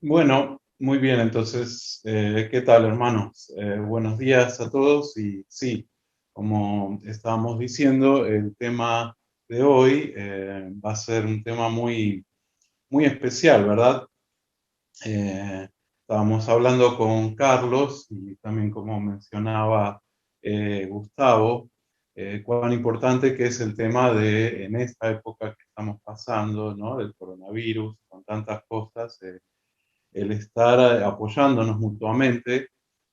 Bueno, muy bien, entonces, ¿qué tal, hermanos? Buenos días a todos y sí, como estábamos diciendo, el tema de hoy va a ser un tema muy, muy especial, ¿verdad? Estábamos hablando con Carlos y también como mencionaba Gustavo, cuán importante que es el tema de, en esta época que estamos pasando, ¿no? Del coronavirus, con tantas cosas. El estar apoyándonos mutuamente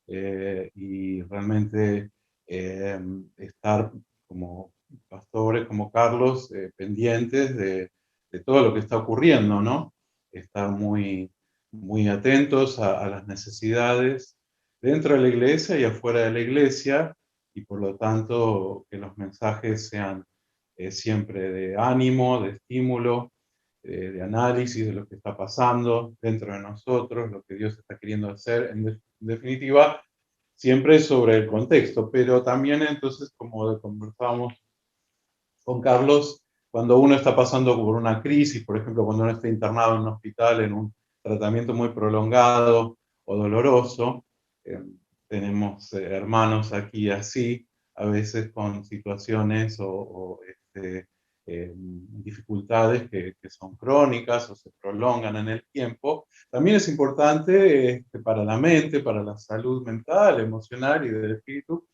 y realmente eh, estar como pastores, como Carlos, pendientes de todo lo que está ocurriendo, ¿no? Estar muy, muy atentos a las necesidades dentro de la iglesia y afuera de la iglesia, y por lo tanto que los mensajes sean siempre de ánimo, de estímulo, de análisis de lo que está pasando dentro de nosotros, lo que Dios está queriendo hacer, en definitiva, siempre sobre el contexto, pero también entonces, como conversábamos con Carlos, cuando uno está pasando por una crisis, por ejemplo, cuando uno está internado en un hospital en un tratamiento muy prolongado o doloroso, eh, tenemos hermanos aquí así, a veces con situaciones dificultades que son crónicas o se prolongan en el tiempo. También es importante para la mente, para la salud mental, emocional y del espíritu,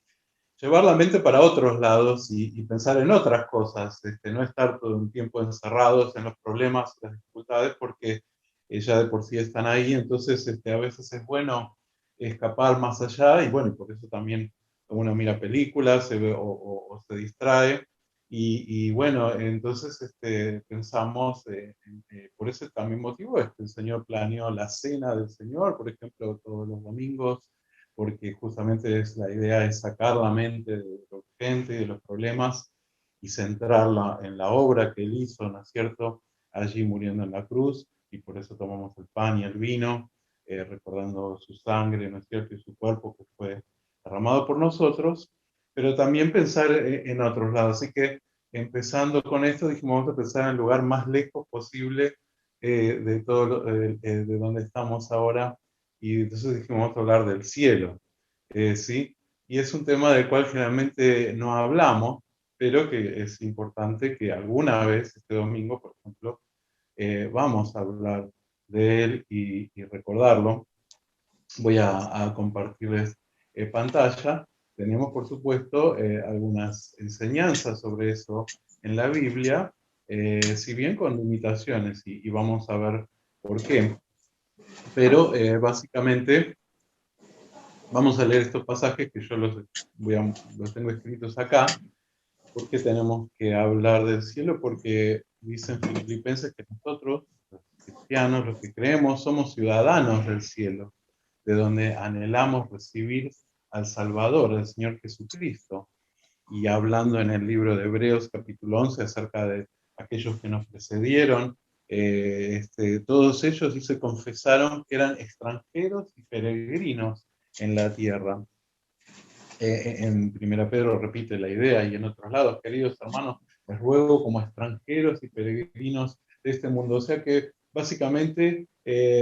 llevar la mente para otros lados y pensar en otras cosas, no estar todo un tiempo encerrados en los problemas, las dificultades, porque ya de por sí están ahí, entonces a veces es bueno escapar más allá y bueno, y por eso también uno mira películas o se distrae y bueno, entonces pensamos, por ese también motivo, el Señor planeó la cena del Señor, por ejemplo, todos los domingos, porque justamente es la idea es sacar la mente de lo urgente, de los problemas y centrarla en la obra que él hizo, ¿no es cierto? Allí muriendo en la cruz, y por eso tomamos el pan y el vino, recordando su sangre, ¿no es cierto? Y su cuerpo que fue derramado por nosotros, pero también pensar en otros lados. Así que empezando con esto, dijimos, vamos a pensar en el lugar más lejos posible de todo, de donde estamos ahora, y entonces dijimos, vamos a hablar del cielo, ¿sí? Y es un tema del cual generalmente no hablamos, pero que es importante que alguna vez, este domingo, por ejemplo, vamos a hablar de él y recordarlo. Voy a compartirles pantalla. Tenemos, por supuesto, algunas enseñanzas sobre eso en la Biblia, si bien con limitaciones, y vamos a ver por qué. Pero básicamente vamos a leer estos pasajes que yo los tengo escritos acá, porque tenemos que hablar del cielo, porque dicen Filipenses que nosotros, los cristianos, los que creemos, somos ciudadanos del cielo, de donde anhelamos recibir al Salvador, al Señor Jesucristo. Y hablando en el libro de Hebreos capítulo 11 acerca de aquellos que nos precedieron, todos ellos dice confesaron que eran extranjeros y peregrinos en la tierra. En Primera Pedro repite la idea y en otros lados, queridos hermanos, les ruego como extranjeros y peregrinos de este mundo. O sea que básicamente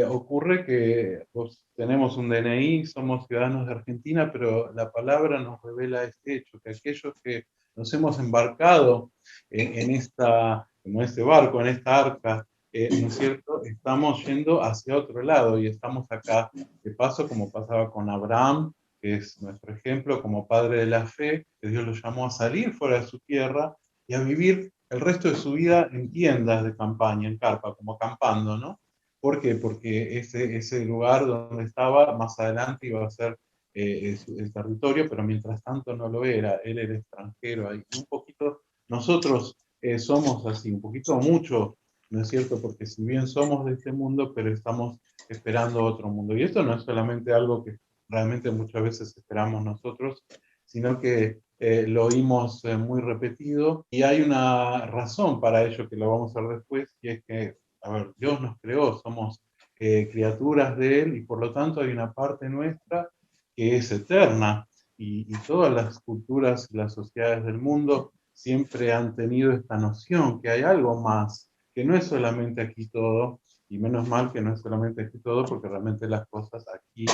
ocurre que pues, tenemos un DNI, somos ciudadanos de Argentina, pero la palabra nos revela este hecho, que aquellos que nos hemos embarcado en esta, como este barco, en esta arca, ¿no es cierto? Estamos yendo hacia otro lado y estamos acá de paso, como pasaba con Abraham, que es nuestro ejemplo como padre de la fe, que Dios lo llamó a salir fuera de su tierra y a vivir el resto de su vida en tiendas de campaña, en carpa, como acampando, ¿no? ¿Por qué? Porque ese lugar donde estaba más adelante iba a ser el territorio, pero mientras tanto no lo era, él era extranjero ahí. Un poquito, nosotros somos así, un poquito mucho, ¿no es cierto? Porque si bien somos de este mundo, pero estamos esperando otro mundo. Y esto no es solamente algo que realmente muchas veces esperamos nosotros, sino que lo oímos muy repetido y hay una razón para ello que lo vamos a ver después, y es que, a ver, Dios nos creó, somos criaturas de Él y por lo tanto hay una parte nuestra que es eterna y todas las culturas y las sociedades del mundo siempre han tenido esta noción que hay algo más, que no es solamente aquí todo, y menos mal que no es solamente aquí todo, porque realmente las cosas aquí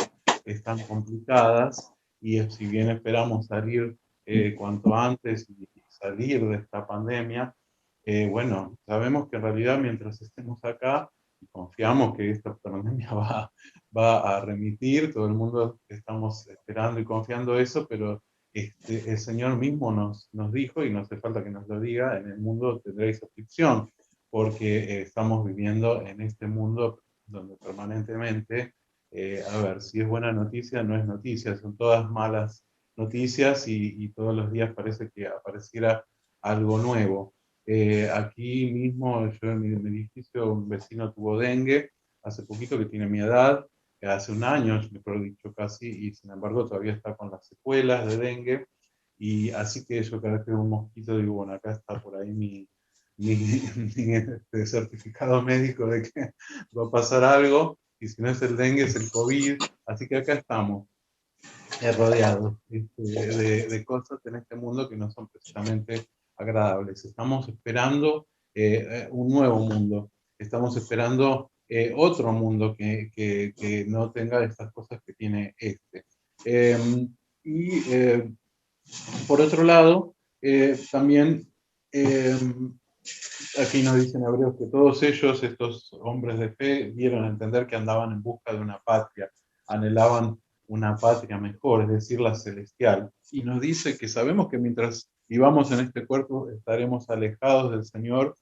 están complicadas, y si bien esperamos salir cuanto antes y salir de esta pandemia, bueno, sabemos que en realidad mientras estemos acá, y confiamos que esta pandemia va a remitir, todo el mundo estamos esperando y confiando eso, pero el Señor mismo nos dijo, y no hace falta que nos lo diga, en el mundo tendréis aflicción, porque estamos viviendo en este mundo donde permanentemente, a ver, si es buena noticia, no es noticia, son todas malas noticias, y todos los días parece que apareciera algo nuevo. Aquí mismo, yo en mi edificio, un vecino tuvo dengue hace poquito, que tiene mi edad, hace un año, mejor dicho, casi, y sin embargo todavía está con las secuelas de dengue. Y así que yo cada vez que veo un mosquito digo, bueno, acá está por ahí mi, mi certificado médico de que va a pasar algo, y si no es el dengue es el COVID, así que acá estamos, rodeados de cosas en este mundo que no son precisamente agradables. Estamos esperando un nuevo mundo, estamos esperando otro mundo que no tenga estas cosas que tiene este. Eh, y por otro lado, también eh, aquí nos dicen hebreos que todos ellos, estos hombres de fe, dieron a entender que andaban en busca de una patria, anhelaban una patria mejor, es decir, la celestial. Y nos dice que sabemos que mientras vivamos en este cuerpo estaremos alejados del Señor,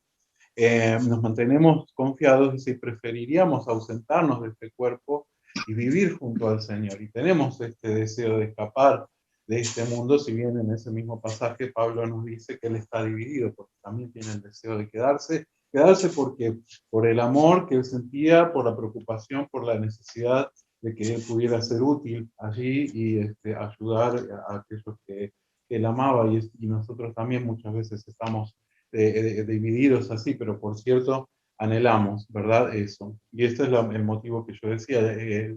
nos mantenemos confiados, y si preferiríamos ausentarnos de este cuerpo y vivir junto al Señor. Y tenemos este deseo de escapar de este mundo, si bien en ese mismo pasaje Pablo nos dice que él está dividido, porque también tiene el deseo de quedarse porque por el amor que él sentía, por la preocupación, por la necesidad de que él pudiera ser útil allí y ayudar a aquellos que él amaba, y nosotros también muchas veces estamos divididos así, pero por cierto, anhelamos, ¿verdad? Eso. Y este es el motivo que yo decía.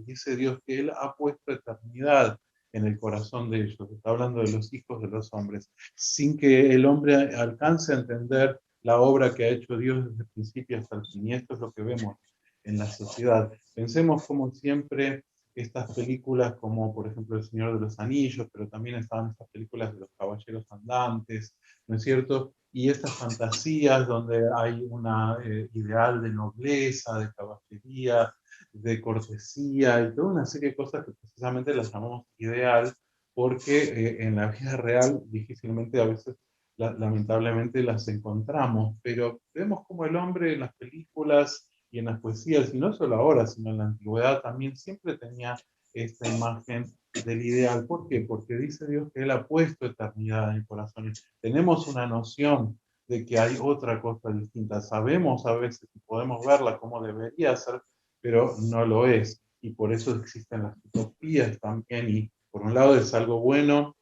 Dice Dios que Él ha puesto eternidad en el corazón de ellos. Está hablando de los hijos de los hombres, sin que el hombre alcance a entender la obra que ha hecho Dios desde el principio hasta el fin. Y esto es lo que vemos en la sociedad. Pensemos como siempre estas películas como por ejemplo El Señor de los Anillos, pero también estaban estas películas de los caballeros andantes, ¿no es cierto? Y estas fantasías donde hay una ideal de nobleza, de caballería, de cortesía y toda una serie de cosas que precisamente las llamamos ideal, porque en la vida real difícilmente a veces lamentablemente las encontramos, pero vemos como el hombre en las películas y en las poesías, y no solo ahora, sino en la antigüedad también siempre tenía esta imagen del ideal. ¿Por qué? Porque dice Dios que Él ha puesto eternidad en el corazón. Tenemos una noción de que hay otra cosa distinta. Sabemos a veces y podemos verla como debería ser, pero no lo es. Y por eso existen las utopías también. Y por un lado es algo bueno,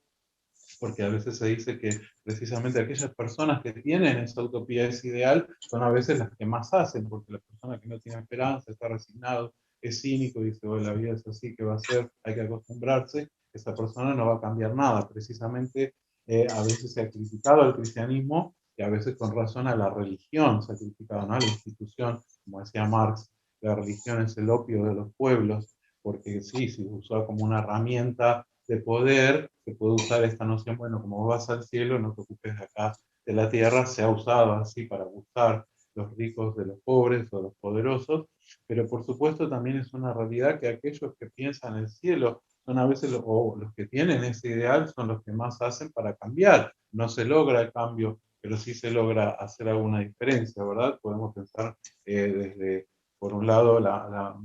porque a veces se dice que precisamente aquellas personas que tienen esa utopía, ese ideal, son a veces las que más hacen, porque la persona que no tiene esperanza, está resignado, es cínico, dice, oh, la vida es así, ¿qué va a ser? Hay que acostumbrarse, esa persona no va a cambiar nada. Precisamente a veces se ha criticado al cristianismo, y a veces con razón a la religión se ha criticado, ¿no? A la institución, como decía Marx, la religión es el opio de los pueblos, porque sí, se usó como una herramienta de poder, se puede usar esta noción, bueno, como vas al cielo, no te ocupes de acá de la tierra, se ha usado así para gustar los ricos de los pobres o los poderosos, pero por supuesto también es una realidad que aquellos que piensan en el cielo son a veces o los que tienen ese ideal son los que más hacen para cambiar. No se logra el cambio, pero sí se logra hacer alguna diferencia, ¿verdad? Podemos pensar desde, por un lado,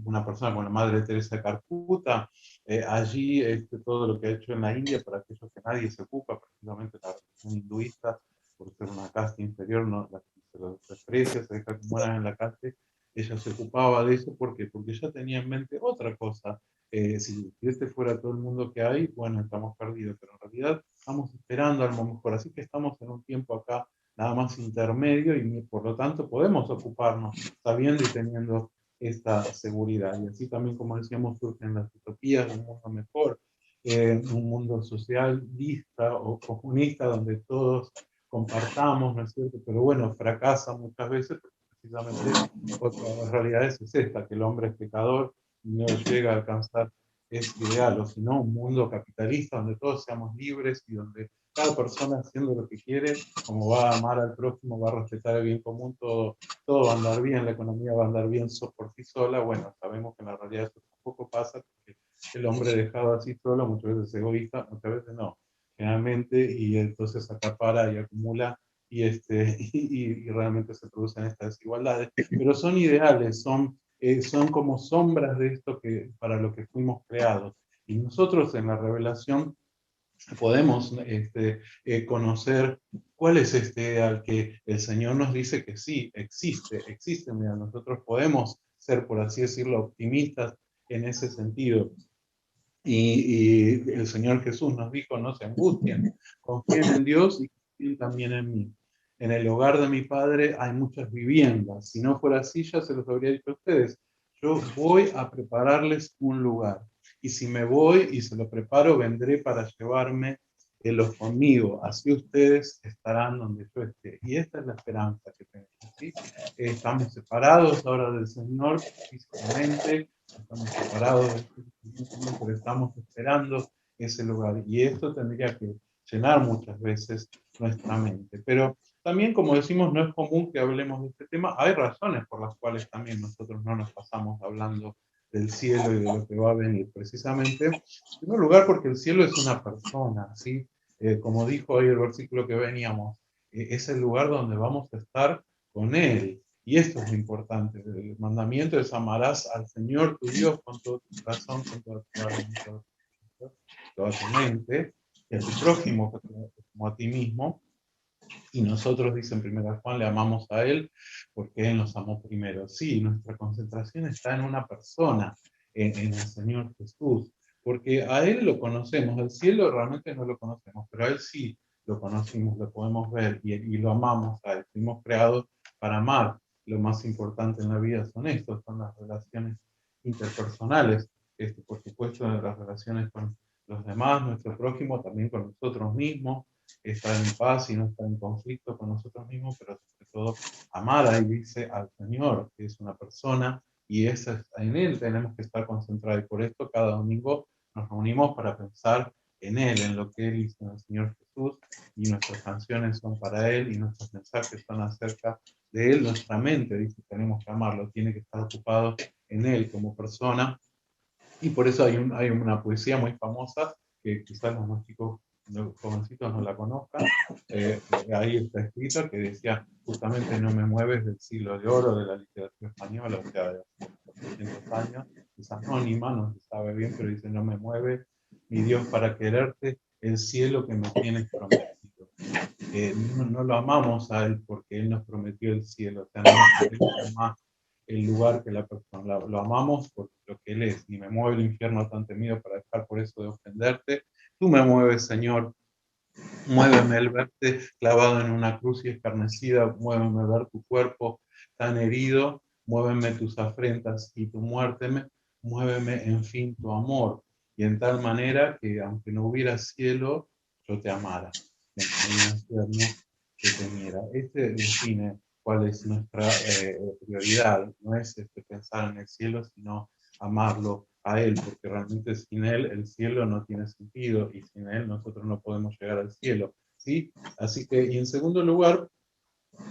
una persona como la Madre Teresa de Calcuta, allí todo lo que ha hecho en la India para aquellos que nadie se ocupa, precisamente la religión hinduista, por ser una casta inferior, no, se los desprecia, se deja que mueran en la calle. Ella se ocupaba de eso porque ella tenía en mente otra cosa. Si este fuera todo el mundo que hay, bueno, estamos perdidos, pero en realidad estamos esperando algo mejor. Así que estamos en un tiempo acá nada más intermedio, y por lo tanto podemos ocuparnos sabiendo y teniendo esta seguridad. Y así también, como decíamos, surgen las utopías de un mundo mejor, un mundo socialista o comunista donde todos compartamos, ¿no es cierto? Pero bueno, fracasa muchas veces porque precisamente otra de las realidades es esta, que el hombre es pecador y no llega a alcanzar ese ideal, o si no, un mundo capitalista donde todos seamos libres y donde cada persona haciendo lo que quiere, como va a amar al prójimo, va a respetar el bien común, todo va a andar bien, la economía va a andar bien por sí sola. Bueno, sabemos que en la realidad eso tampoco pasa, porque el hombre dejado así solo muchas veces es egoísta, muchas veces no, generalmente, y entonces acapara y acumula y realmente se producen estas desigualdades, pero son ideales, son como sombras de esto que, para lo que fuimos creados. Y nosotros en la revelación podemos conocer cuál es este ideal que el Señor nos dice que sí, existe. Mira, nosotros podemos ser, por así decirlo, optimistas en ese sentido. Y el Señor Jesús nos dijo, no se angustien, confíen en Dios y confíen también en mí. En el hogar de mi Padre hay muchas viviendas. Si no fuera así, ya se los habría dicho a ustedes. Yo voy a prepararles un lugar. Y si me voy y se lo preparo, vendré para llevarme los conmigo. Así ustedes estarán donde yo esté. Y esta es la esperanza que tenemos. ¿Sí? Estamos separados ahora del Señor físicamente, estamos separados, pero estamos esperando ese lugar. Y esto tendría que llenar muchas veces nuestra mente. Pero también, como decimos, no es común que hablemos de este tema. Hay razones por las cuales también nosotros no nos pasamos hablando del cielo y de lo que va a venir. Precisamente, en primer lugar, porque el cielo es una persona, ¿sí? Como dijo ahí el versículo que veníamos, es el lugar donde vamos a estar con Él. Y esto es lo importante. El mandamiento es: amarás al Señor tu Dios con todo tu corazón, con toda tu alma, con toda tu mente, y a tu prójimo como a ti mismo. Y nosotros, dice en 1 Juan, le amamos a Él porque Él nos amó primero. Sí, nuestra concentración está en una persona, en el Señor Jesús, porque a Él lo conocemos, el cielo realmente no lo conocemos, pero a Él sí lo conocimos, lo podemos ver y lo amamos a Él. Fuimos creados para amar. Lo más importante en la vida son estos, son las relaciones interpersonales, por supuesto, las relaciones con los demás, nuestro prójimo, también con nosotros mismos, estar en paz y no estar en conflicto con nosotros mismos, pero sobre todo amar, ahí dice, al Señor, que es una persona, y en Él tenemos que estar concentrados. Y por esto cada domingo nos reunimos para pensar en Él, en lo que Él hizo en el Señor Jesús, y nuestras canciones son para Él, y nuestros mensajes son acerca de Él. Nuestra mente, dice, tenemos que amarlo, tiene que estar ocupado en Él como persona, y por eso hay una poesía muy famosa que quizás los más chicos, los jovencitos no la conozcan. Ahí está escrita que decía justamente: no me mueves del siglo de oro de la literatura española, o sea, de hace 400 años. Es anónima, no se sabe bien, pero dice: no me mueve, mi Dios, para quererte, el cielo que me tienes prometido. No lo amamos a Él porque Él nos prometió el cielo, o sea, no nos interesa más el lugar que la persona, lo amamos por lo que Él es. Y me mueve el infierno tan temido para dejar por eso de ofenderte. Tú me mueves, Señor, muéveme el verte clavado en una cruz y escarnecida, muéveme ver tu cuerpo tan herido, muéveme tus afrentas y tu muerte, muéveme en fin tu amor, y en tal manera que aunque no hubiera cielo, yo te amara, y aunque no hubiera infierno, que temiera. Este define cuál es nuestra prioridad, no es pensar en el cielo, sino amarlo a Él, porque realmente sin Él el cielo no tiene sentido, y sin Él nosotros no podemos llegar al cielo, ¿sí? Así que, y en segundo lugar,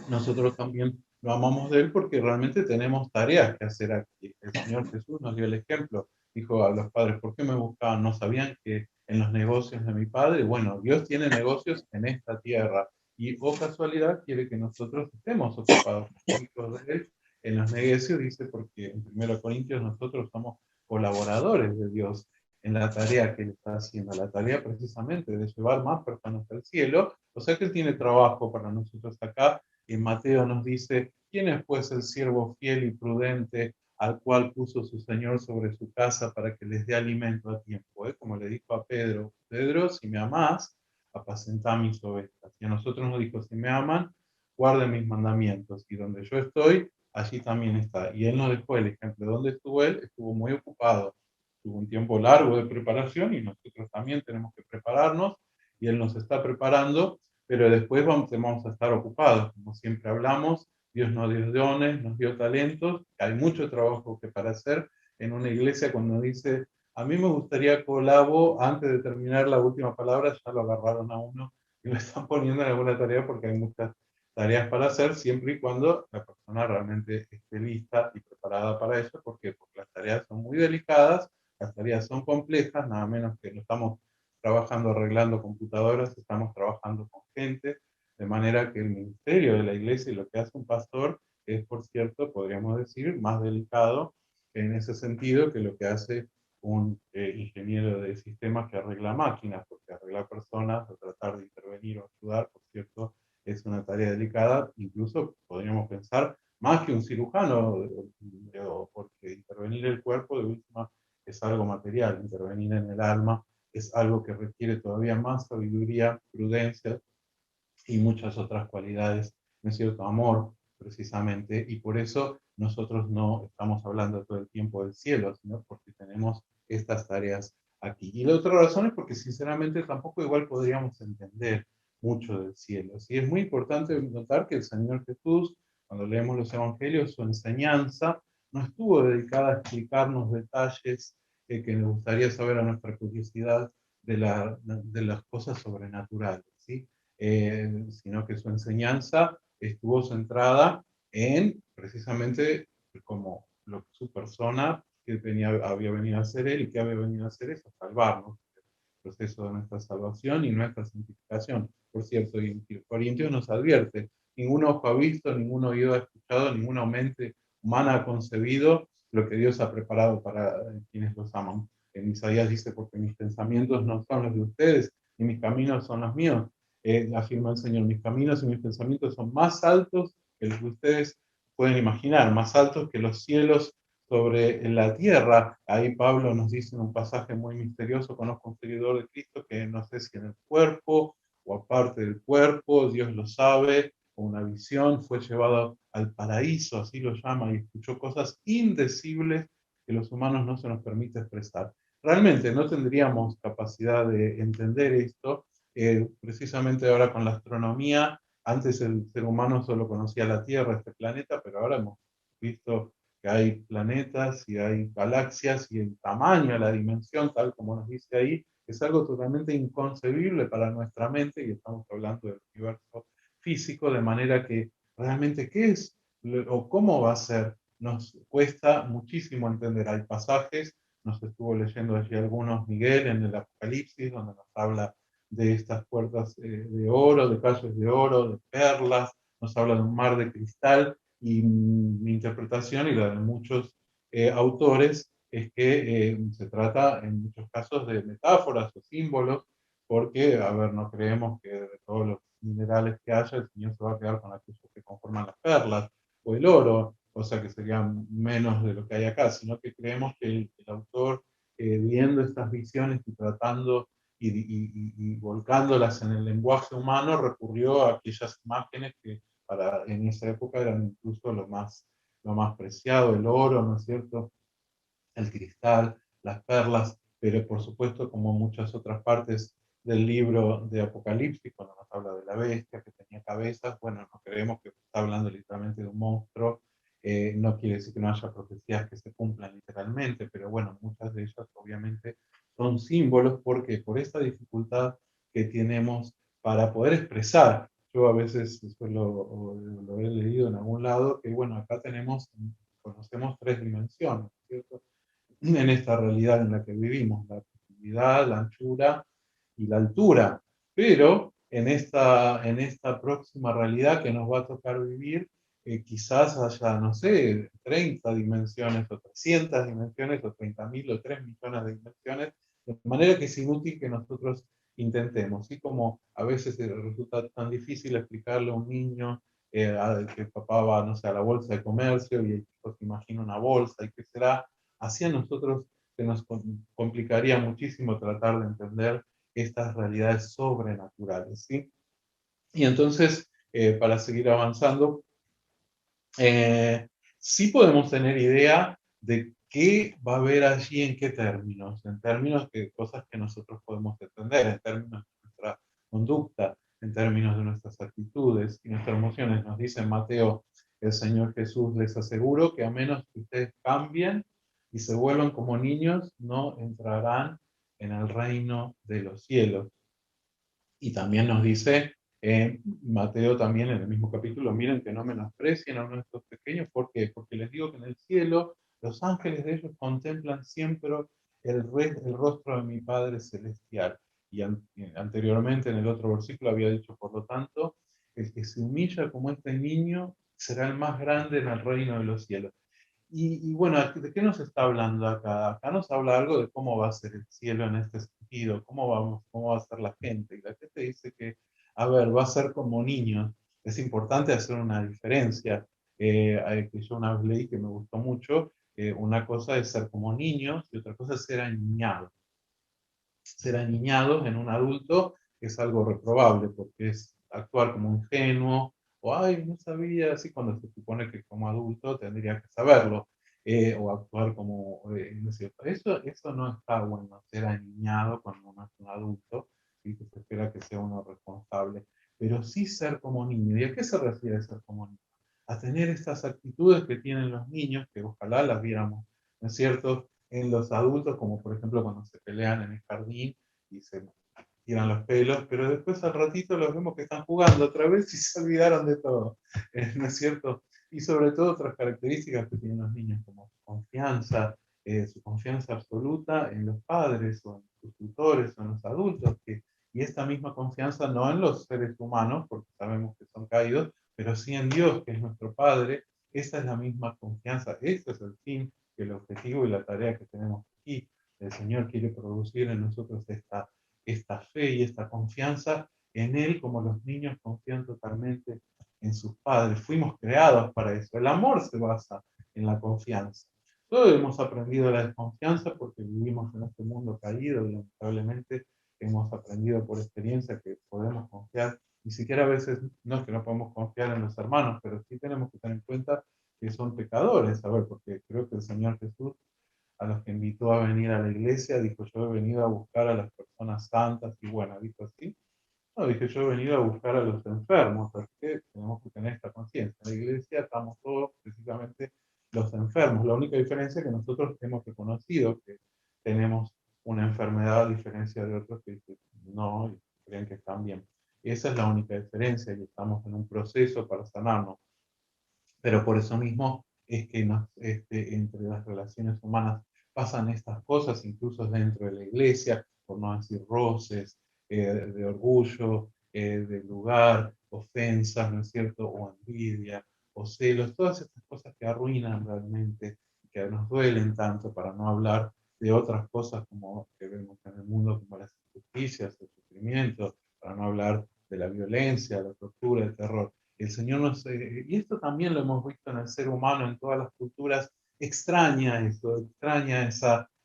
nosotros también lo amamos de Él porque realmente tenemos tareas que hacer aquí. El Señor Jesús nos dio el ejemplo, dijo a los padres: ¿por qué me buscaban? ¿No sabían que en los negocios de mi Padre? Bueno, Dios tiene negocios en esta tierra, y, oh casualidad, quiere que nosotros estemos ocupados como hijos de Él en los negocios, dice, porque en 1 Corintios nosotros somos colaboradores de Dios en la tarea que Él está haciendo, la tarea precisamente de llevar más personas al cielo. O sea que Él tiene trabajo para nosotros acá. En Mateo nos dice: ¿quién es pues el siervo fiel y prudente al cual puso su Señor sobre su casa para que les dé alimento a tiempo? Como le dijo a Pedro: Pedro, si me amás, apacentá mis ovejas. Y a nosotros nos dijo: si me aman, guarden mis mandamientos. Y donde yo estoy, allí también está. Y Él nos dejó el ejemplo. ¿Dónde estuvo Él? Estuvo muy ocupado. Tuvo un tiempo largo de preparación, y nosotros también tenemos que prepararnos, y Él nos está preparando, pero después vamos a estar ocupados. Como siempre hablamos, Dios nos dio dones, nos dio talentos, hay mucho trabajo que para hacer en una iglesia cuando dice, a mí me gustaría colabo, antes de terminar la última palabra, ya lo agarraron a uno y lo están poniendo en alguna tarea porque hay muchas tareas para hacer, siempre y cuando la persona realmente esté lista y preparada para eso. ¿Por qué? Porque las tareas son muy delicadas, las tareas son complejas, nada menos que no estamos trabajando arreglando computadoras, estamos trabajando con gente, de manera que el ministerio de la iglesia y lo que hace un pastor es, por cierto, podríamos decir, más delicado en ese sentido que lo que hace un ingeniero de sistemas que arregla máquinas, porque arreglar personas o tratar de intervenir o ayudar, por cierto, es una tarea delicada, incluso podríamos pensar más que un cirujano, porque intervenir el cuerpo de última es algo material, intervenir en el alma es algo que requiere todavía más sabiduría, prudencia y muchas otras cualidades, ¿no es cierto? Amor, precisamente, y por eso nosotros no estamos hablando todo el tiempo del cielo, sino porque tenemos estas tareas aquí. Y la otra razón es porque sinceramente tampoco igual podríamos entender mucho del cielo. Sí, es muy importante notar que el Señor Jesús, cuando leemos los evangelios, su enseñanza no estuvo dedicada a explicarnos detalles que nos gustaría saber a nuestra curiosidad de las cosas sobrenaturales, ¿sí? Sino que su enseñanza estuvo centrada en precisamente como lo que su persona que había venido a hacer él y que había venido a hacer es a salvarnos, el proceso de nuestra salvación y nuestra santificación. Por cierto, y Corintios nos advierte, ningún ojo ha visto, ningún oído ha escuchado, ninguna mente humana ha concebido lo que Dios ha preparado para quienes los aman. En Isaías dice, porque mis pensamientos no son los de ustedes, ni mis caminos son los míos. Afirma el Señor, mis caminos y mis pensamientos son más altos que los que ustedes pueden imaginar, más altos que los cielos sobre la tierra. Ahí Pablo nos dice en un pasaje muy misterioso, conozco un seguidor de Cristo que no sé si en el cuerpo o aparte del cuerpo, Dios lo sabe, con una visión, fue llevado al paraíso, así lo llama, y escuchó cosas indecibles que los humanos no se nos permite expresar. Realmente no tendríamos capacidad de entender esto, precisamente ahora con la astronomía. Antes el ser humano solo conocía la Tierra, este planeta, pero ahora hemos visto que hay planetas y hay galaxias y el tamaño, la dimensión, tal como nos dice ahí, es algo totalmente inconcebible para nuestra mente y estamos hablando del universo físico, de manera que realmente qué es o cómo va a ser, nos cuesta muchísimo entender. Hay pasajes, nos estuvo leyendo allí algunos Miguel en el Apocalipsis, donde nos habla de estas puertas de oro, de calles de oro, de perlas, nos habla de un mar de cristal, y mi interpretación y la de muchos autores es que se trata en muchos casos de metáforas o símbolos, porque, a ver, no creemos que de todos los minerales que haya, el Señor se va a quedar con aquellos que conforman las perlas o el oro, o sea que serían menos de lo que hay acá, sino que creemos que el autor, viendo estas visiones y tratando y volcándolas en el lenguaje humano, recurrió a aquellas imágenes que en esa época eran incluso lo más preciado, el oro, ¿no es cierto? El cristal, las perlas, pero por supuesto, como muchas otras partes del libro de Apocalipsis, cuando nos habla de la bestia que tenía cabezas, bueno, no creemos que está hablando literalmente de un monstruo, no quiere decir que no haya profecías que se cumplan literalmente, pero bueno, muchas de ellas obviamente son símbolos porque por esta dificultad que tenemos para poder expresar, yo a veces eso lo he leído en algún lado, que bueno, acá conocemos tres dimensiones, ¿cierto? En esta realidad en la que vivimos, la profundidad, la anchura y la altura. Pero en esta próxima realidad que nos va a tocar vivir, quizás haya, no sé, 30 dimensiones o 300 dimensiones o 30.000 o 3 millones de dimensiones, de manera que es inútil que nosotros intentemos. Así como a veces resulta tan difícil explicarle a un niño que papá va, no sé, a la bolsa de comercio y el chico se imagina una bolsa y qué será, así a nosotros se nos complicaría muchísimo tratar de entender estas realidades sobrenaturales, ¿sí? Y entonces, para seguir avanzando, eh, sí podemos tener idea de qué va a haber allí, en términos de cosas que nosotros podemos entender, en términos de nuestra conducta, en términos de nuestras actitudes y nuestras emociones. Nos dice Mateo el Señor Jesús, les aseguro que a menos que ustedes cambien y se vuelvan como niños, no entrarán en el reino de los cielos. Y también nos dice Mateo también en el mismo capítulo, miren que no menosprecien a nuestros pequeños, ¿por qué? Porque les digo que en el cielo los ángeles de ellos contemplan siempre el rostro de mi Padre Celestial. Y anteriormente en el otro versículo había dicho, por lo tanto, el que se humilla como este niño será el más grande en el reino de los cielos. Y bueno, ¿de qué nos está hablando acá? Acá nos habla algo de cómo va a ser el cielo en este sentido, cómo va a ser la gente. Y la gente dice que, a ver, va a ser como niños. Es importante hacer una diferencia, que yo una vez leí que me gustó mucho. Una cosa es ser como niños y otra cosa es ser aniñados. Ser aniñados en un adulto es algo reprobable porque es actuar como ingenuo o, ay, no sabía, así cuando se supone que como adulto tendría que saberlo, o actuar como, no es cierto. Eso no está bueno, ser aniñado cuando uno es un adulto y que se espera que sea uno responsable, pero sí ser como niño. ¿Y a qué se refiere ser como niño? A tener estas actitudes que tienen los niños, que ojalá las viéramos, ¿no es cierto?, en los adultos, como por ejemplo cuando se pelean en el jardín y se tiran los pelos, pero después al ratito los vemos que están jugando otra vez y se olvidaron de todo, ¿no es cierto? Y sobre todo otras características que tienen los niños, como su confianza absoluta en los padres o en sus tutores o en los adultos, y esta misma confianza no en los seres humanos, porque sabemos que son caídos, pero sí en Dios, que es nuestro Padre. Esa es la misma confianza, ese es el fin, el objetivo y la tarea que tenemos aquí. El Señor quiere producir en nosotros esta fe y esta confianza en Él, como los niños confían totalmente en sus padres. Fuimos creados para eso. El amor se basa en la confianza. Todos hemos aprendido la desconfianza porque vivimos en este mundo caído y lamentablemente hemos aprendido por experiencia que podemos confiar. Ni siquiera a veces no es que no podemos confiar en los hermanos, pero sí tenemos que tener en cuenta que son pecadores, a ver, porque creo que el Señor Jesús a los que invitó a venir a la iglesia, dijo, yo he venido a buscar a las personas santas y buenas, dijo así. No, dije, yo he venido a buscar a los enfermos, porque tenemos que tener esta conciencia. En la iglesia estamos todos precisamente los enfermos. La única diferencia es que nosotros hemos reconocido que tenemos una enfermedad a diferencia de otros que no y creen que están bien. Esa es la única diferencia y estamos en un proceso para sanarnos. Pero por eso mismo es que entre las relaciones humanas pasan estas cosas, incluso dentro de la iglesia, por no decir roces, de orgullo, de lugar, ofensas, ¿no es cierto?, o envidia, o celos, todas estas cosas que arruinan realmente, que nos duelen tanto, para no hablar de otras cosas como que vemos en el mundo, como las injusticias, el sufrimiento, para no hablar de la violencia, la tortura, el terror. El Señor nos... y esto también lo hemos visto en el ser humano, en todas las culturas, extraña eso, extraña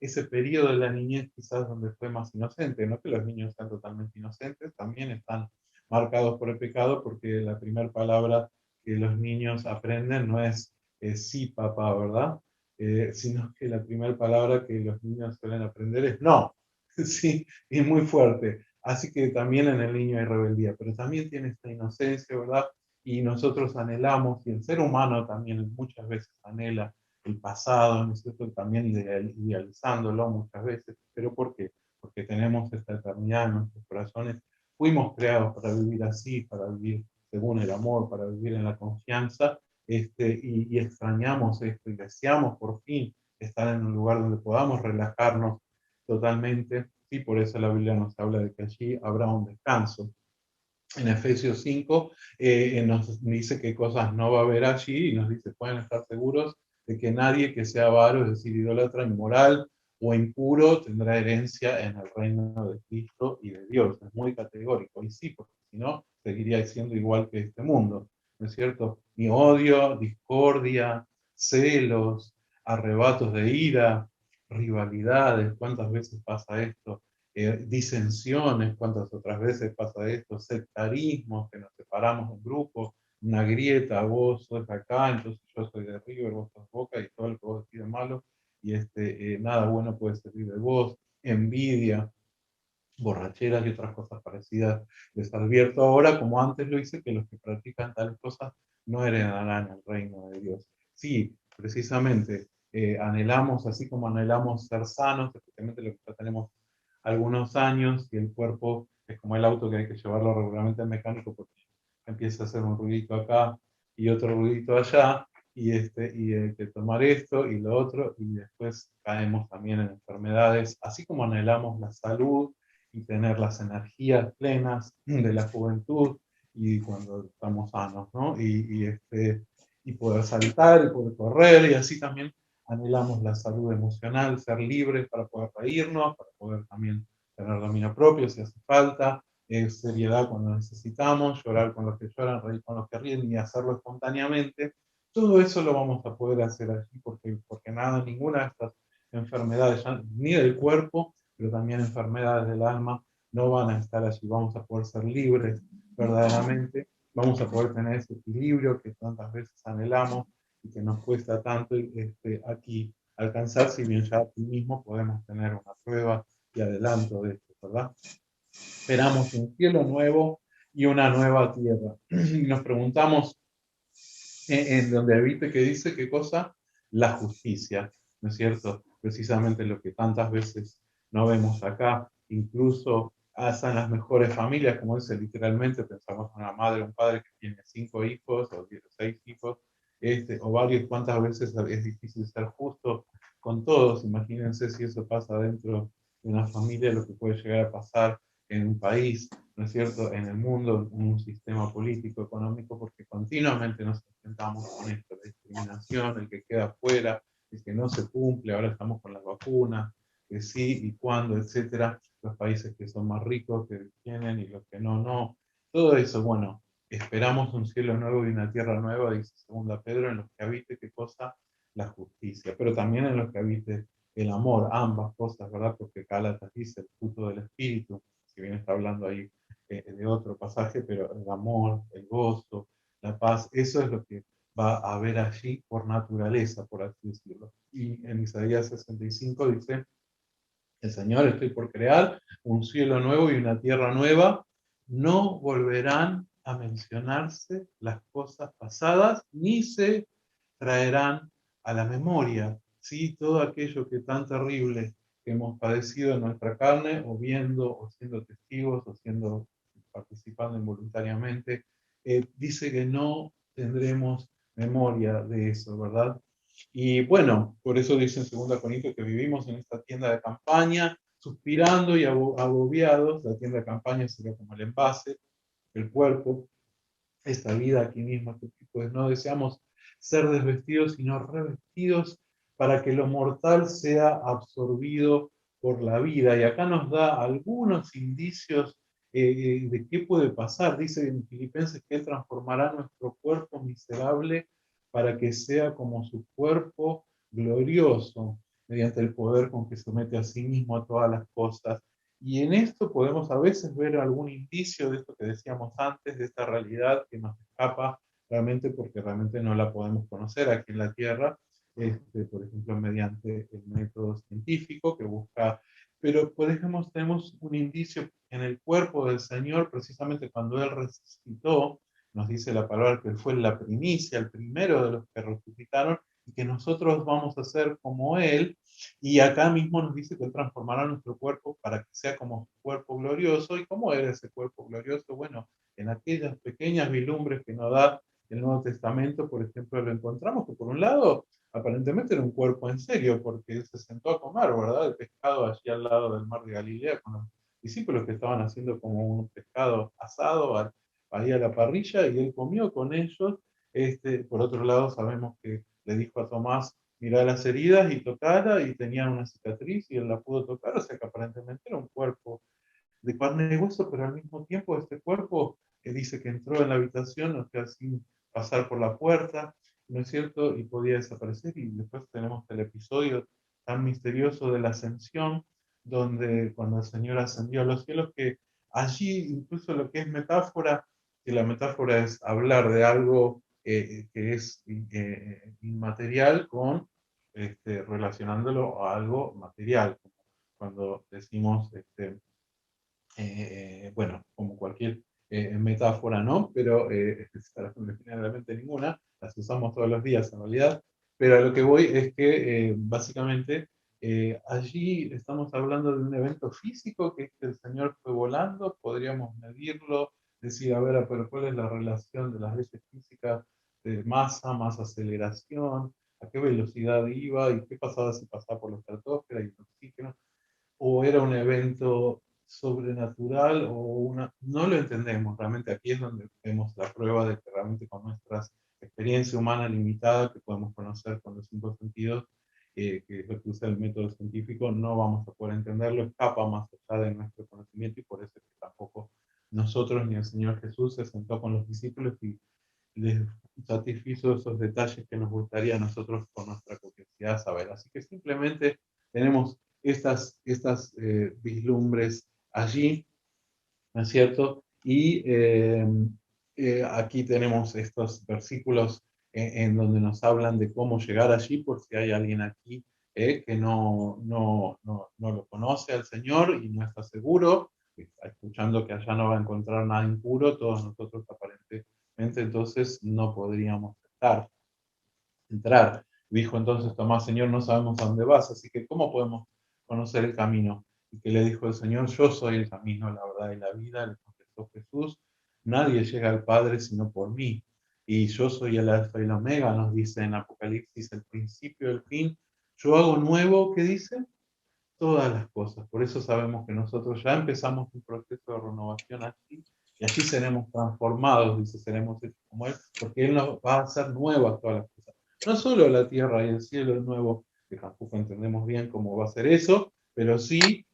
ese periodo de la niñez quizás donde fue más inocente, no que los niños sean totalmente inocentes, también están marcados por el pecado, porque la primera palabra que los niños aprenden no es sí, papá, ¿verdad? Sino que la primera palabra que los niños suelen aprender es no, sí, y muy fuerte. Así que también en el niño hay rebeldía, pero también tiene esta inocencia, ¿verdad? Y nosotros anhelamos, y el ser humano también muchas veces anhela el pasado, ¿no es cierto? También idealizándolo muchas veces. ¿Pero por qué? Porque tenemos esta eternidad en nuestros corazones. Fuimos creados para vivir así, para vivir según el amor, para vivir en la confianza, y extrañamos esto y deseamos por fin estar en un lugar donde podamos relajarnos totalmente. Y por eso la Biblia nos habla de que allí habrá un descanso. En Efesios 5 nos dice qué cosas no va a haber allí y nos dice, pueden estar seguros de que nadie que sea avaro, es decir, idólatra, inmoral o impuro, tendrá herencia en el reino de Cristo y de Dios. Es muy categórico. Y sí, porque si no, seguiría siendo igual que este mundo. ¿No es cierto? Ni odio, discordia, celos, arrebatos de ira, rivalidades. ¿Cuántas veces pasa esto? Disensiones, cuántas otras veces pasa esto, sectarismo, que nos separamos de un grupo, una grieta, vos sos acá, entonces yo soy de River, vos sos Boca, y todo lo que vos decís es malo, y nada bueno puede salir de vos, envidia, borracheras y otras cosas parecidas. Les advierto ahora, como antes lo hice, que los que practican tales cosas no heredarán el reino precisamente anhelamos, así como anhelamos ser sanos, especialmente los que ya tenemos algunos años, y el cuerpo es como el auto que hay que llevarlo regularmente al mecánico porque empieza a hacer un ruidito acá y otro ruidito allá, y hay que tomar esto y lo otro, y después caemos también en enfermedades, así como anhelamos la salud y tener las energías plenas de la juventud y cuando estamos sanos, ¿no? Y poder saltar y poder correr, y así también anhelamos la salud emocional, ser libres para poder reírnos, para poder también tener dominio propio si hace falta, seriedad cuando necesitamos, llorar con los que lloran, reír con los que ríen y hacerlo espontáneamente. Todo eso lo vamos a poder hacer allí porque nada, ninguna de estas enfermedades, ni del cuerpo, pero también enfermedades del alma, no van a estar allí. Vamos a poder ser libres verdaderamente, vamos a poder tener ese equilibrio que tantas veces anhelamos y que nos cuesta tanto aquí alcanzar, si bien ya aquí mismo podemos tener una prueba y adelanto de esto, ¿verdad? Esperamos un cielo nuevo y una nueva tierra. Y nos preguntamos en donde habite que dice qué cosa, la justicia, ¿no es cierto? Precisamente lo que tantas veces no vemos acá, incluso hasta en las mejores familias, como dice literalmente, pensamos en una madre o un padre que tiene 5 hijos o 6 hijos, o varios, cuántas veces es difícil ser justo con todos. Imagínense si eso pasa dentro de una familia, lo que puede llegar a pasar en un país, ¿no es cierto?, en el mundo, en un sistema político, económico, porque continuamente nos enfrentamos con esto, la discriminación, el que queda fuera, el que no se cumple, ahora estamos con las vacunas, que sí y cuándo, etcétera, los países que son más ricos, que tienen, y los que no, no. Todo eso, bueno, esperamos un cielo nuevo y una tierra nueva, dice segunda Pedro, en los que habite, ¿qué cosa? La justicia, pero también en los que habite el amor, ambas cosas, ¿verdad? Porque Gálatas dice el fruto del Espíritu, si bien está hablando ahí de otro pasaje, pero el amor, el gozo, la paz, eso es lo que va a haber allí por naturaleza, por así decirlo. Y en Isaías 65 dice, el Señor, estoy por crear un cielo nuevo y una tierra nueva, no volverán a mencionarse las cosas pasadas, ni se traerán a la memoria, ¿sí? Todo aquello que tan terrible que hemos padecido en nuestra carne, o viendo, o siendo testigos, o siendo participando involuntariamente, dice que no tendremos memoria de eso, ¿verdad? Y bueno, por eso dice en 2 Corintios que vivimos en esta tienda de campaña, suspirando y agobiados. La tienda de campaña sería como el envase, el cuerpo, esta vida aquí mismo, pues no deseamos ser desvestidos, sino revestidos para que lo mortal sea absorbido por la vida. Y acá nos da algunos indicios de qué puede pasar. Dice en Filipenses que Él transformará nuestro cuerpo miserable para que sea como su cuerpo glorioso, mediante el poder con que somete a sí mismo a todas las cosas. Y en esto podemos a veces ver algún indicio de esto que decíamos antes, de esta realidad que nos escapa realmente porque realmente no la podemos conocer aquí en la Tierra, por ejemplo, mediante el método científico que busca, pero por ejemplo, tenemos un indicio en el cuerpo del Señor, precisamente cuando Él resucitó, nos dice la palabra que Él fue la primicia, el primero de los que resucitaron, y que nosotros vamos a ser como Él, y acá mismo nos dice que Él transformará nuestro cuerpo para que sea como su cuerpo glorioso. ¿Y cómo era ese cuerpo glorioso? Bueno, en aquellas pequeñas vislumbres que nos da el Nuevo Testamento, por ejemplo, lo encontramos que por un lado, aparentemente era un cuerpo en serio, porque Él se sentó a comer, ¿verdad? El pescado allí al lado del mar de Galilea, con los discípulos que estaban haciendo como un pescado asado ahí a la parrilla, y Él comió con ellos. Por otro lado, sabemos que le dijo a Tomás, mirá las heridas y tocara, y tenían una cicatriz y él la pudo tocar, o sea que aparentemente era un cuerpo de carne y hueso, pero al mismo tiempo este cuerpo que dice que entró en la habitación, o sea, sin pasar por la puerta, ¿no es cierto? Y podía desaparecer, y después tenemos el episodio tan misterioso de la ascensión, donde cuando el Señor ascendió a los cielos, que allí incluso lo que es metáfora, que la metáfora es hablar de algo que es inmaterial con relacionándolo a algo material, cuando decimos, bueno, como cualquier metáfora, ¿no? Pero generalmente ninguna, las usamos todos los días en realidad, Pero a lo que voy es que básicamente allí estamos hablando de un evento físico que es que el Señor fue volando, podríamos medirlo, decir, a ver, pero ¿cuál es la relación de las leyes físicas de masa, más aceleración? ¿A qué velocidad iba? ¿Y qué pasaba si pasaba por la estratosfera y el oxígeno? ¿O era un evento sobrenatural o una... No lo entendemos, realmente aquí es donde vemos la prueba de que realmente con nuestra experiencia humana limitada que podemos conocer con los cinco sentidos, que es lo que usa el método científico, no vamos a poder entenderlo, escapa más allá de nuestro conocimiento y por eso es que tampoco nosotros ni el Señor Jesús se sentó con los discípulos y les satisfizo esos detalles que nos gustaría a nosotros con nuestra curiosidad saber. Así que simplemente tenemos estas vislumbres allí, ¿no es cierto? Y aquí tenemos estos versículos en donde nos hablan de cómo llegar allí, por si hay alguien aquí que no lo conoce al Señor y no está seguro, escuchando que allá no va a encontrar nada impuro, todos nosotros aparentemente entonces no podríamos entrar. Dijo entonces Tomás, Señor, no sabemos a dónde vas, así que ¿cómo podemos conocer el camino? Y que le dijo el Señor, yo soy el camino, la verdad y la vida, le contestó Jesús, nadie llega al Padre sino por mí. Y yo soy el alfa y la omega, nos dice en Apocalipsis, el principio y el fin. Yo hago nuevo, ¿qué dice? Todas las cosas. Por eso sabemos que nosotros ya empezamos un proceso de renovación aquí y aquí seremos transformados, dice, seremos hechos como Él, porque Él nos va a hacer nuevas todas las cosas. No solo la tierra y el cielo es nuevo, que tampoco entendemos bien cómo va a ser eso, pero sí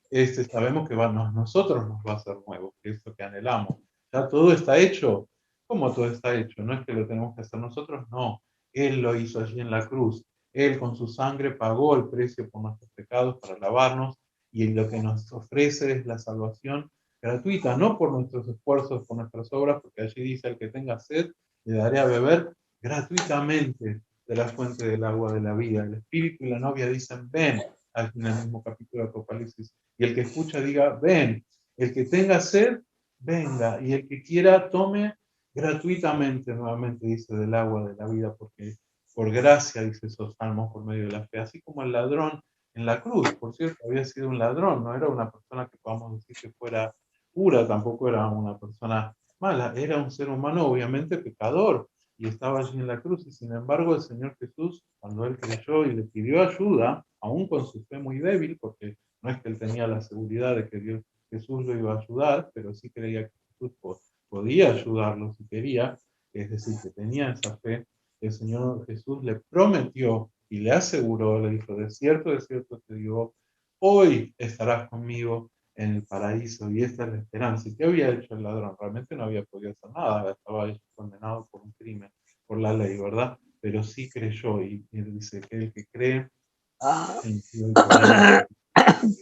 sabemos que nosotros nos va a hacer nuevo, que es lo que anhelamos. Ya todo está hecho. ¿Cómo todo está hecho? No es que lo tenemos que hacer nosotros, no. Él lo hizo allí en la cruz. Él con su sangre pagó el precio por nuestros pecados para lavarnos y lo que nos ofrece es la salvación gratuita, no por nuestros esfuerzos, por nuestras obras, porque allí dice, el que tenga sed, le daré a beber gratuitamente de la fuente del agua de la vida. El Espíritu y la novia dicen, ven, en el mismo capítulo de Apocalipsis. Y el que escucha diga, ven. El que tenga sed, venga. Y el que quiera, tome gratuitamente, nuevamente dice, del agua de la vida, porque por gracia, dice esos salmos, por medio de la fe. Así como el ladrón en la cruz, por cierto, había sido un ladrón, no era una persona que podamos decir que fuera pura, tampoco era una persona mala, era un ser humano obviamente pecador y estaba allí en la cruz y sin embargo el Señor Jesús, cuando él creyó y le pidió ayuda, aún con su fe muy débil, porque no es que él tenía la seguridad de que Jesús lo iba a ayudar, pero sí creía que Jesús podía ayudarlo si quería, es decir, que tenía esa fe, el Señor Jesús le prometió y le aseguró, le dijo, de cierto te digo, hoy estarás conmigo en el paraíso y esta es la esperanza. ¿Y qué había hecho el ladrón? Realmente no había podido hacer nada, estaba condenado por un crimen, por la ley, ¿verdad? Pero sí creyó y él dice que el que cree en Dios por él.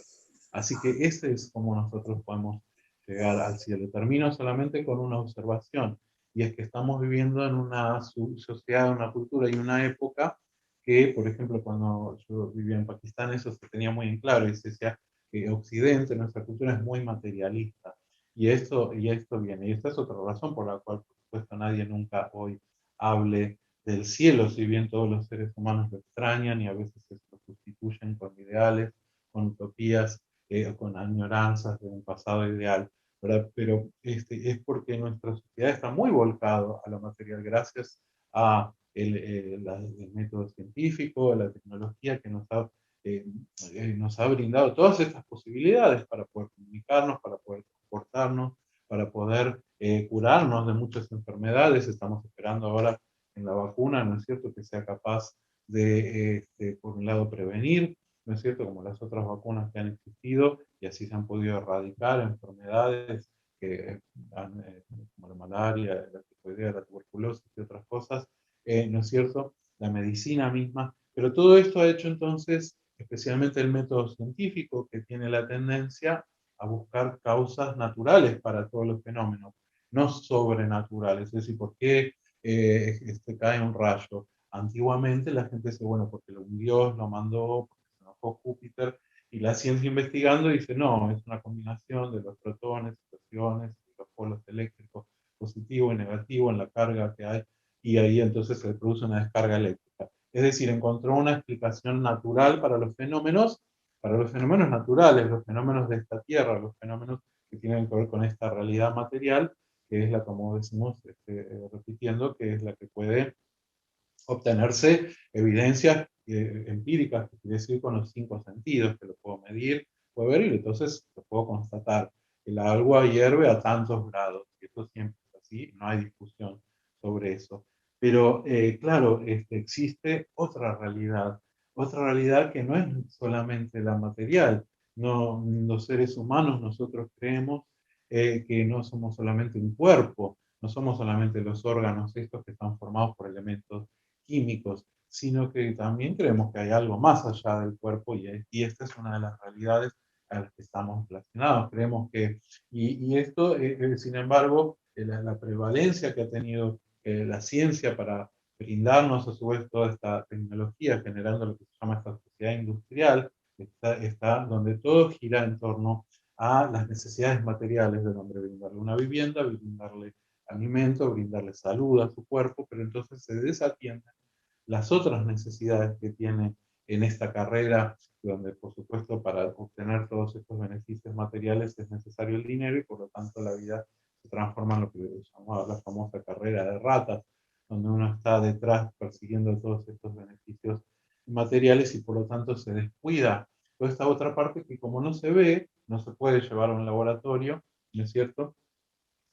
Así que ese es como nosotros podemos llegar al cielo. Termino solamente con una observación, y es que estamos viviendo en una sociedad, una cultura y una época que, por ejemplo, cuando yo vivía en Pakistán, eso se tenía muy en claro, y se decía que Occidente, nuestra cultura es muy materialista, y esto viene, y esta es otra razón por la cual, por supuesto, nadie nunca hoy hable del cielo, si bien todos los seres humanos lo extrañan y a veces se lo sustituyen con ideales, con utopías, con añoranzas de un pasado ideal, ¿verdad? Pero es porque nuestra sociedad está muy volcado a lo material gracias a el método científico, a la tecnología que nos ha brindado todas estas posibilidades para poder comunicarnos, para poder comportarnos, para poder curarnos de muchas enfermedades. Estamos esperando ahora en la vacuna, ¿no es cierto?, que sea capaz de, por un lado, prevenir, ¿no es cierto?, como las otras vacunas que han existido, y así se han podido erradicar enfermedades como la malaria, la tifoidea, la tuberculosis y otras cosas, ¿no es cierto?, la medicina misma, pero todo esto ha hecho entonces, especialmente el método científico, que tiene la tendencia a buscar causas naturales para todos los fenómenos, no sobrenaturales, es decir, ¿por qué cae un rayo? Antiguamente la gente dice, bueno, porque un dios lo mandó, porque se enojó Júpiter, y la ciencia investigando dice, no, es una combinación de los protones, electrones, los polos eléctricos, positivo y negativo en la carga que hay, y ahí entonces se produce una descarga eléctrica. Es decir, encontró una explicación natural para los fenómenos naturales, los fenómenos de esta tierra, los fenómenos que tienen que ver con esta realidad material, que es la, como decimos, repitiendo, que es la que puede obtenerse evidencias empíricas, que quiere decir con los cinco sentidos, que lo puedo medir, puedo ver y entonces lo puedo constatar. El agua hierve a tantos grados, y eso siempre es así, no hay discusión sobre eso. Pero claro, existe otra realidad que no es solamente la material. No, los seres humanos, nosotros creemos que no somos solamente un cuerpo, no somos solamente los órganos estos que están formados por elementos químicos, sino que también creemos que hay algo más allá del cuerpo y esta es una de las realidades a las que estamos relacionados. Creemos que, y esto, sin embargo, la prevalencia que ha tenido la ciencia para brindarnos a su vez toda esta tecnología, generando lo que se llama esta sociedad industrial, está donde todo gira en torno a las necesidades materiales del hombre, brindarle una vivienda, brindarle alimento, brindarle salud a su cuerpo, pero entonces se desatienden las otras necesidades que tiene en esta carrera, donde por supuesto para obtener todos estos beneficios materiales es necesario el dinero y por lo tanto la vida se transforma en lo que llamamos la famosa carrera de ratas, donde uno está detrás persiguiendo todos estos beneficios materiales y por lo tanto se descuida toda esta otra parte que como no se ve, no se puede llevar a un laboratorio, ¿no es cierto?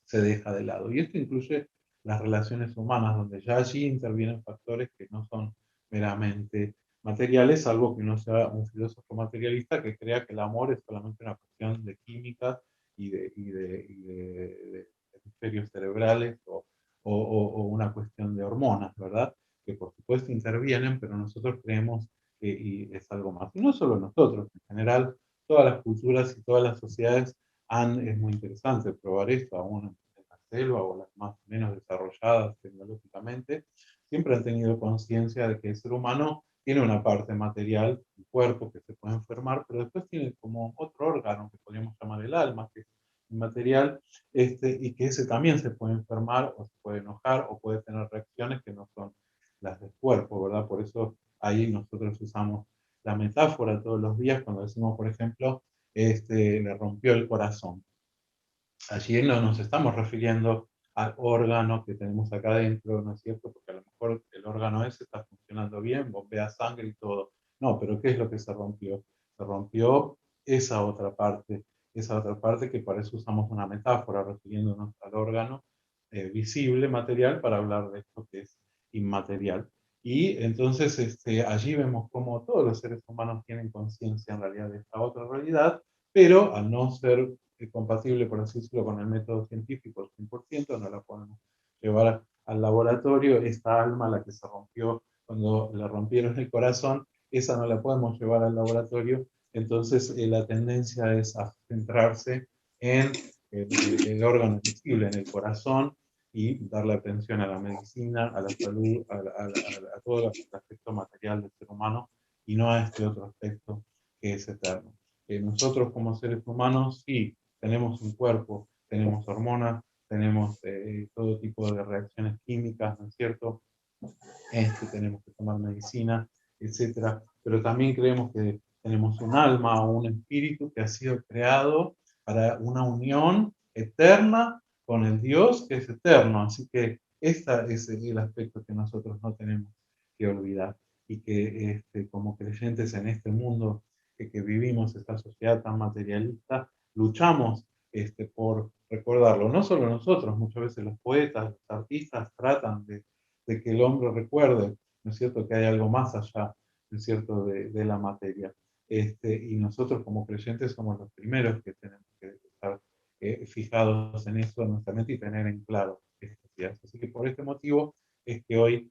Se deja de lado. Y esto incluye las relaciones humanas, donde ya allí intervienen factores que no son meramente materiales, salvo que no sea un filósofo materialista que crea que el amor es solamente una cuestión de química y de hemisferios cerebrales o una cuestión de hormonas, ¿verdad? Que por supuesto intervienen, pero nosotros creemos que es algo más. Y no solo nosotros, en general, todas las culturas y todas las sociedades es muy interesante probar esto, aún en la selva o las más o menos desarrolladas tecnológicamente, siempre han tenido conciencia de que el ser humano tiene una parte material, un cuerpo que se puede enfermar, pero después tiene como otro órgano que podríamos llamar el alma, que es inmaterial, y que ese también se puede enfermar o se puede enojar o puede tener reacciones que no son las del cuerpo, ¿verdad? Por eso ahí nosotros usamos la metáfora todos los días cuando decimos, por ejemplo, le rompió el corazón. Allí no nos estamos refiriendo al órgano que tenemos acá adentro, ¿no es cierto? Porque a lo mejor el órgano ese está funcionando bien, bombea sangre y todo. No, pero ¿qué es lo que se rompió? Se rompió esa otra parte que para eso usamos una metáfora, refiriéndonos al órgano visible, material, para hablar de esto que es inmaterial. Y entonces allí vemos cómo todos los seres humanos tienen conciencia en realidad de esta otra realidad, pero al no ser compatible, por así decirlo, con el método científico al 100%, no la podemos llevar al laboratorio. Esta alma, la que se rompió cuando le rompieron el corazón, esa no la podemos llevar al laboratorio. Entonces la tendencia es a centrarse en el órgano visible, en el corazón, y darle atención a la medicina, a la salud, a todo el aspecto material del ser humano y no a este otro aspecto que es eterno. Nosotros como seres humanos sí tenemos un cuerpo, tenemos hormonas, tenemos todo tipo de reacciones químicas, ¿no es cierto? Tenemos que tomar medicina, etcétera. Pero también creemos que tenemos un alma o un espíritu que ha sido creado para una unión eterna con el Dios que es eterno. Así que este es el aspecto que nosotros no tenemos que olvidar y que como creyentes en este mundo que vivimos, esta sociedad tan materialista, luchamos por recordarlo. No solo nosotros, muchas veces los poetas, los artistas tratan de que el hombre recuerde, ¿no es cierto?, que hay algo más allá, ¿no es cierto?, de la materia. Y nosotros como creyentes somos los primeros que tenemos que estar fijados en eso en nuestra mente y tener en claro estas ideas. Así que por este motivo es que hoy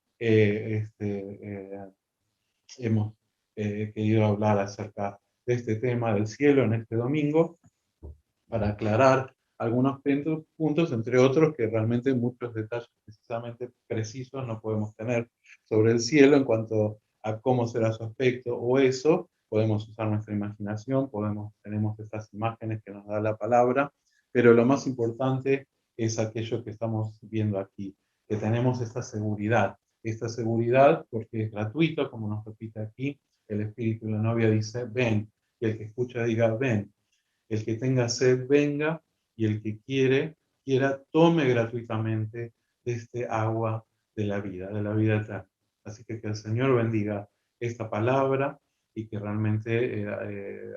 hemos querido hablar acerca de este tema del cielo en este domingo, para aclarar algunos puntos, entre otros que realmente muchos detalles precisamente precisos no podemos tener sobre el cielo en cuanto a cómo será su aspecto o eso. Podemos usar nuestra imaginación, tenemos estas imágenes que nos da la palabra, pero lo más importante es aquello que estamos viendo aquí, que tenemos esta seguridad esta seguridad porque es gratuita, como nos repite aquí, el espíritu y la novia dice, ven, y el que escucha diga, ven, el que tenga sed, venga, y el que quiera, tome gratuitamente de este agua de la vida eterna. Así que el Señor bendiga esta palabra y que realmente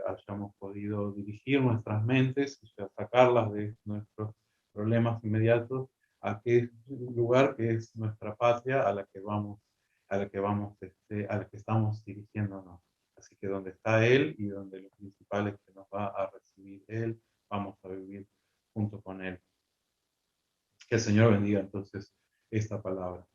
hayamos podido dirigir nuestras mentes y sacarlas de nuestros problemas inmediatos a aquel lugar que es nuestra patria a la que vamos, a la que estamos dirigiéndonos. Así que donde está Él y donde lo principal es que nos va a recibir Él, vamos a vivir junto con Él. Que el Señor bendiga entonces esta palabra.